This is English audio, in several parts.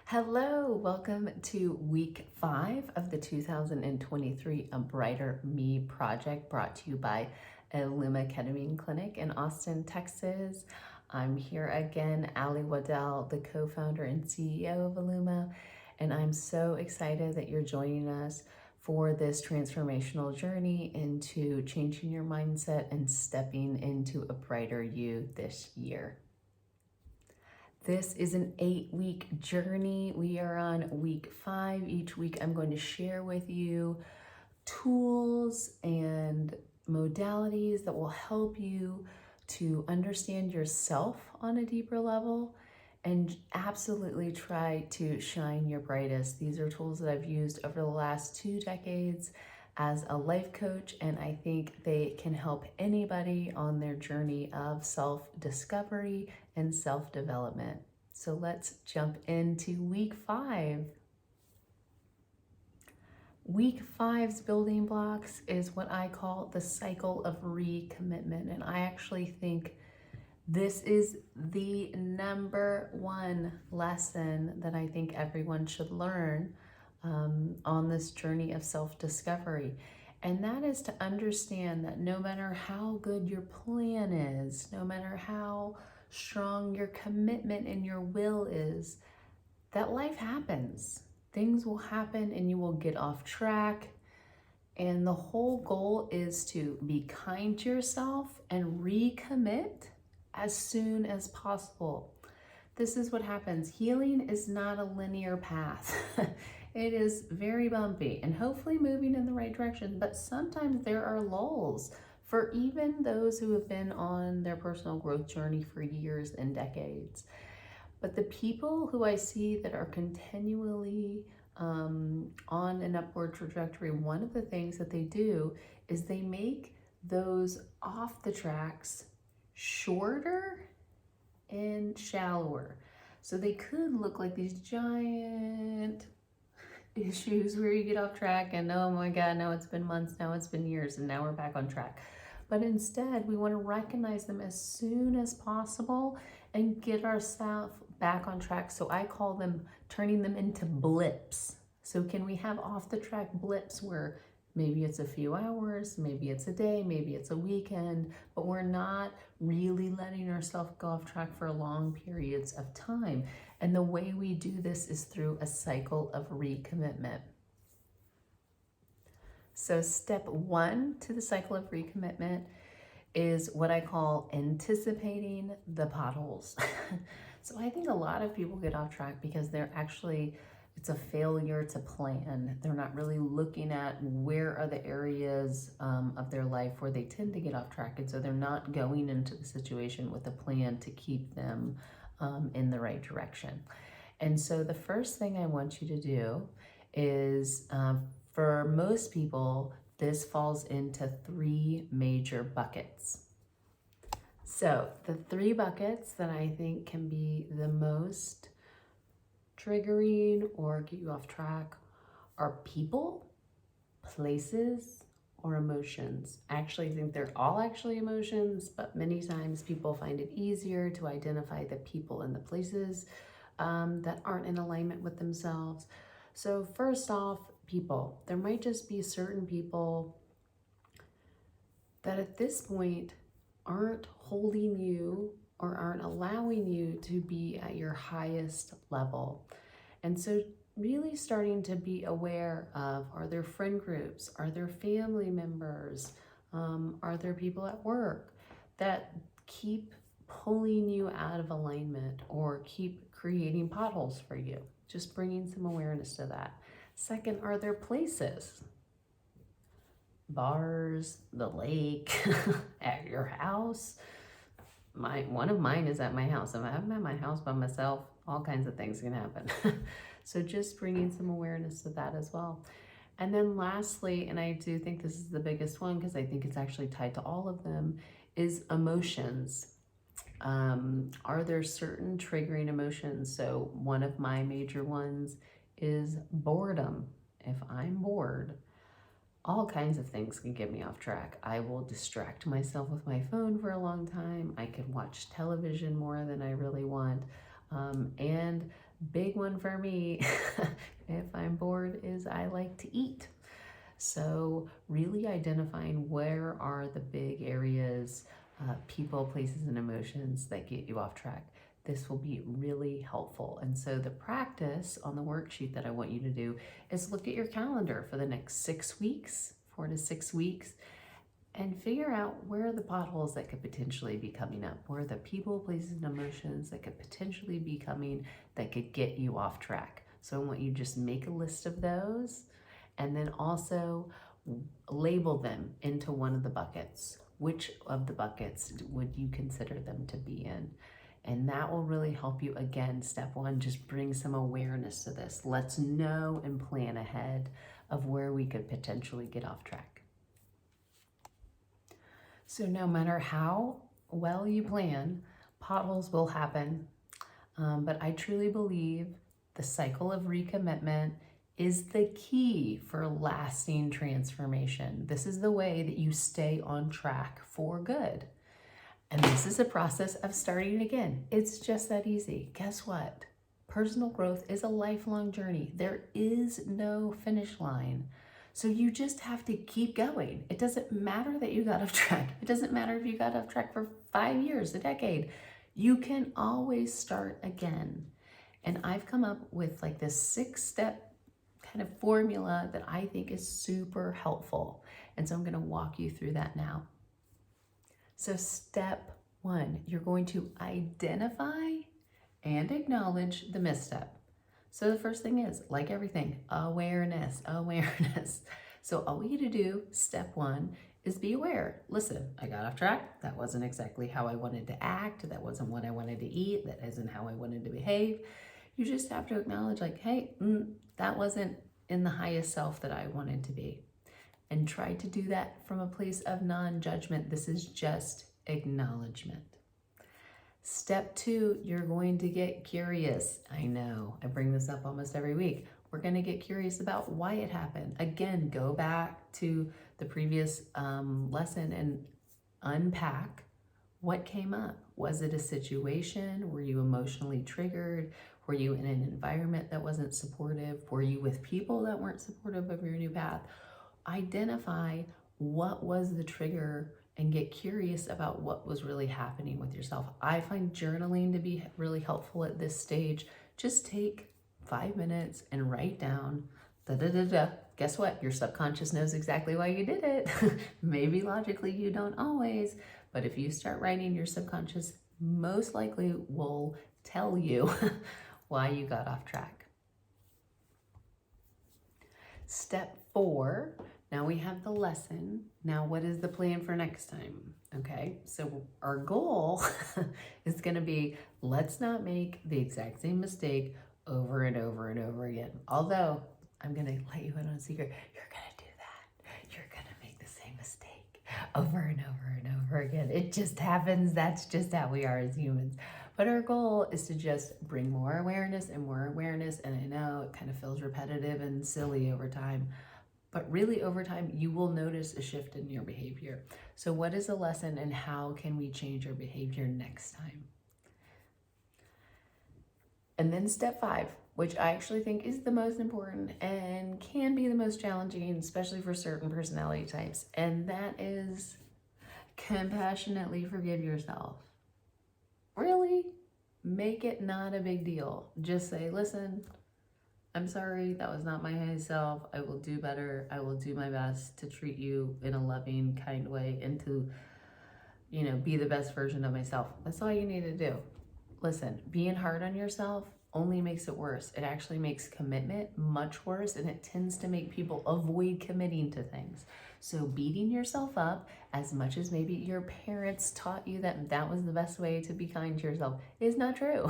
Hello, welcome to week 5 of the 2023 A Brighter Me project brought to you by Illuma Ketamine Clinic in Austin, Texas. I'm here again, Ali Waddell, the co-founder and CEO of Illuma, and I'm so excited that you're joining us for this transformational journey into changing your mindset and stepping into a brighter you this year. This is an 8-week journey. We are on week 5. Each week I'm going to share with you tools and modalities that will help you to understand yourself on a deeper level and absolutely try to shine your brightest. These are tools that I've used over the last 2 decades as a life coach, and I think they can help anybody on their journey of self-discovery and self-development. So let's jump into week 5. Week 5's building blocks is what I call the cycle of recommitment, and I actually think this is the number 1 lesson that I think everyone should learn on this journey of self-discovery. And that is to understand that no matter how good your plan is, no matter how strong your commitment and your will is, that life happens. Things will happen and you will get off track. And the whole goal is to be kind to yourself and recommit as soon as possible. This is what happens. Healing is not a linear path. It is very bumpy and hopefully moving in the right direction, but sometimes there are lulls for even those who have been on their personal growth journey for years and decades. But the people who I see that are continually on an upward trajectory, one of the things that they do is they make those off the tracks shorter and shallower. So they could look like these giant issues where you get off track and oh my God, now it's been months, now it's been years, and now we're back on track. But instead, we want to recognize them as soon as possible and get ourselves back on track. So I call them turning them into blips. So can we have off the track blips where maybe it's a few hours, maybe it's a day, maybe it's a weekend, but we're not really letting ourselves go off track for long periods of time. And the way we do this is through a cycle of recommitment. So step 1 to the cycle of recommitment is what I call anticipating the potholes. So I think a lot of people get off track because it's a failure to plan. They're not really looking at where are the areas of their life where they tend to get off track. And so they're not going into the situation with a plan to keep them in the right direction. And so the first thing I want you to do is, for most people, this falls into 3 major buckets. So the 3 buckets that I think can be the most triggering or get you off track are people, places, or emotions. I actually think they're all actually emotions, but many times people find it easier to identify the people and the places that aren't in alignment with themselves. So first off, people. There might just be certain people that at this point aren't holding you or aren't allowing you to be at your highest level. And so really starting to be aware of, are there friend groups? Are there family members? Are there people at work that keep pulling you out of alignment or keep creating potholes for you? Just bringing some awareness to that. Second, are there places? Bars, the lake, at your house. One of mine is at my house. If I'm at my house by myself, all kinds of things can happen. So just bringing some awareness to that as well. And then lastly, and I do think this is the biggest one because I think it's actually tied to all of them, is emotions. Are there certain triggering emotions? So one of my major ones is boredom. If I'm bored, all kinds of things can get me off track. I will distract myself with my phone for a long time. I could watch television more than I really want. And Big one for me, if I'm bored, is I like to eat. So really identifying where are the big areas, people, places, and emotions that get you off track. This will be really helpful. And so the practice on the worksheet that I want you to do is look at your calendar for the next 6 weeks, 4 to 6 weeks, and figure out where are the potholes that could potentially be coming up, where are the people, places, and emotions that could potentially be coming that could get you off track. So I want you to just make a list of those and then also label them into one of the buckets. Which of the buckets would you consider them to be in? And that will really help you. Again, step one, just bring some awareness to this. Let's know and plan ahead of where we could potentially get off track. So no matter how well you plan, potholes will happen. But I truly believe the cycle of recommitment is the key for lasting transformation. This is the way that you stay on track for good. And this is a process of starting again. It's just that easy. Guess what? Personal growth is a lifelong journey. There is no finish line. So you just have to keep going. It doesn't matter that you got off track. It doesn't matter if you got off track for 5 years, a decade. You can always start again. And I've come up with like this 6-step kind of formula that I think is super helpful. And so I'm going to walk you through that now. So step 1, you're going to identify and acknowledge the misstep. So the first thing is, like everything, awareness. So all we need to do, step 1, is be aware. Listen, I got off track. That wasn't exactly how I wanted to act. That wasn't what I wanted to eat. That isn't how I wanted to behave. You just have to acknowledge like, hey, that wasn't in the highest self that I wanted to be. And try to do that from a place of non-judgment. This is just acknowledgement. Step 2, you're going to get curious. I know, I bring this up almost every week. We're going to get curious about why it happened. Again, go back to the previous lesson and unpack what came up. Was it a situation? Were you emotionally triggered? Were you in an environment that wasn't supportive? Were you with people that weren't supportive of your new path? Identify what was the trigger and get curious about what was really happening with yourself. I find journaling to be really helpful at this stage. Just take 5 minutes and write down Guess what? Your subconscious knows exactly why you did it. Maybe logically you don't always, but if you start writing, your subconscious most likely will tell you why you got off track. Step 4, now we have the lesson. Now what is the plan for next time? Okay, so our goal is gonna be, let's not make the exact same mistake over and over and over again. Although, I'm gonna let you in on a secret, you're gonna do that. You're gonna make the same mistake over and over and over again. It just happens, that's just how we are as humans. But our goal is to just bring more awareness, and I know it kind of feels repetitive and silly over time, but really over time, you will notice a shift in your behavior. So what is the lesson and how can we change our behavior next time? And then step 5, which I actually think is the most important and can be the most challenging, especially for certain personality types, and that is compassionately forgive yourself. Really, make it not a big deal. Just say, listen, I'm sorry, that was not my high self. I will do better. I will do my best to treat you in a loving, kind way and to, be the best version of myself. That's all you need to do. Listen, being hard on yourself only makes it worse. It actually makes commitment much worse, and it tends to make people avoid committing to things. So beating yourself up, as much as maybe your parents taught you that was the best way to be kind to yourself, is not true.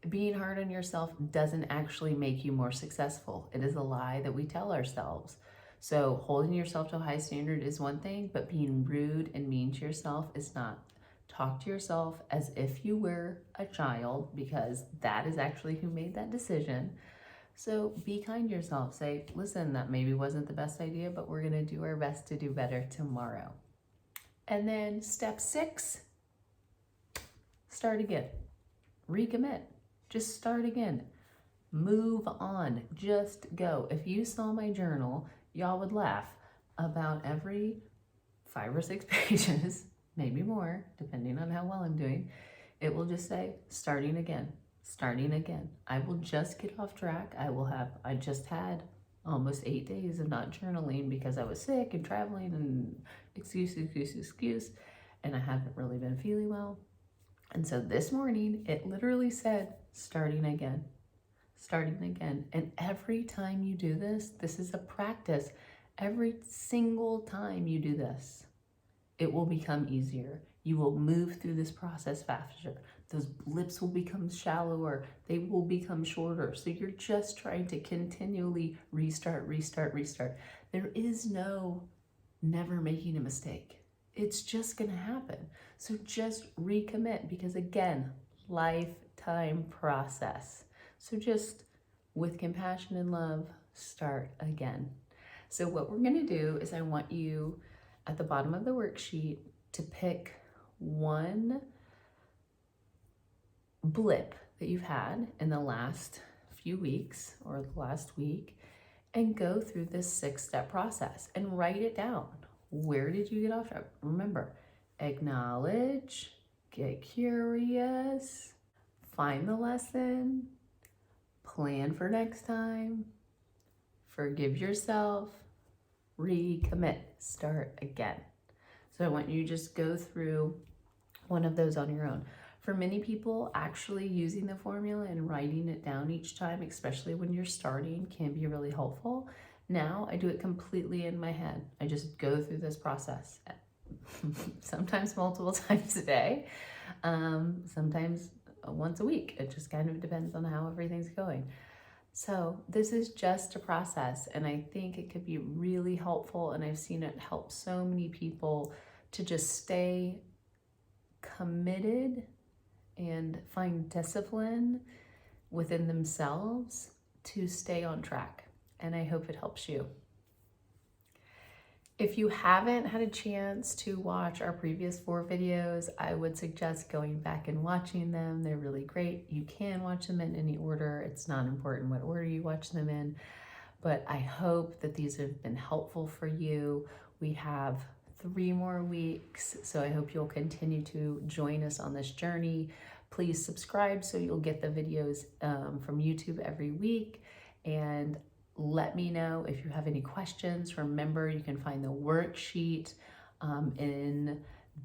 Being hard on yourself doesn't actually make you more successful. It is a lie that we tell ourselves. So holding yourself to a high standard is one thing, but being rude and mean to yourself is not. Talk to yourself as if you were a child, because that is actually who made that decision. So be kind to yourself. Say, listen, that maybe wasn't the best idea, but we're gonna do our best to do better tomorrow. And then step 6, start again. Recommit. Just start again. Move on. Just go. If you saw my journal, y'all would laugh. About every 5 or 6 pages, maybe more, depending on how well I'm doing, it will just say, starting again, starting again. I will just get off track. I just had almost 8 days of not journaling because I was sick and traveling and excuse, and I haven't really been feeling well. And so this morning, it literally said, starting again, starting again. And every time you do this, this is a practice. Every single time you do this, it will become easier. You will move through this process faster. Those blips will become shallower. They will become shorter. So you're just trying to continually restart. There is no never making a mistake. It's just gonna happen. So just recommit, because again, lifetime process. So just with compassion and love, start again. So what we're gonna do is I want you at the bottom of the worksheet to pick one blip that you've had in the last few weeks or the last week and go through this 6-step process and write it down. Where did you get off track? Remember, acknowledge, get curious, find the lesson, plan for next time, forgive yourself, recommit, start again. So I want you to just go through one of those on your own. For many people, actually using the formula and writing it down each time, especially when you're starting, can be really helpful. Now I do it completely in my head. I just go through this process, sometimes multiple times a day, sometimes once a week. It just kind of depends on how everything's going. So this is just a process, and I think it could be really helpful, and I've seen it help so many people to just stay committed and find discipline within themselves to stay on track. And I hope it helps you. If you haven't had a chance to watch our previous 4 videos, I would suggest going back and watching them. They're really great. You can watch them in any order. It's not important what order you watch them in, but I hope that these have been helpful for you. We have 3 more weeks, so I hope you'll continue to join us on this journey. Please subscribe so you'll get the videos from YouTube every week, and let me know if you have any questions. Remember, you can find the worksheet in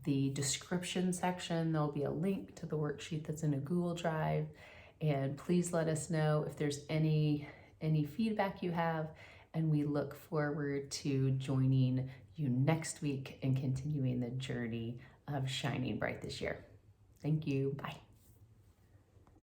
the description section. There'll be a link to the worksheet that's in a Google Drive, and please let us know if there's any feedback you have, and we look forward to joining you next week and continuing the journey of shining bright this year. Thank you. Bye.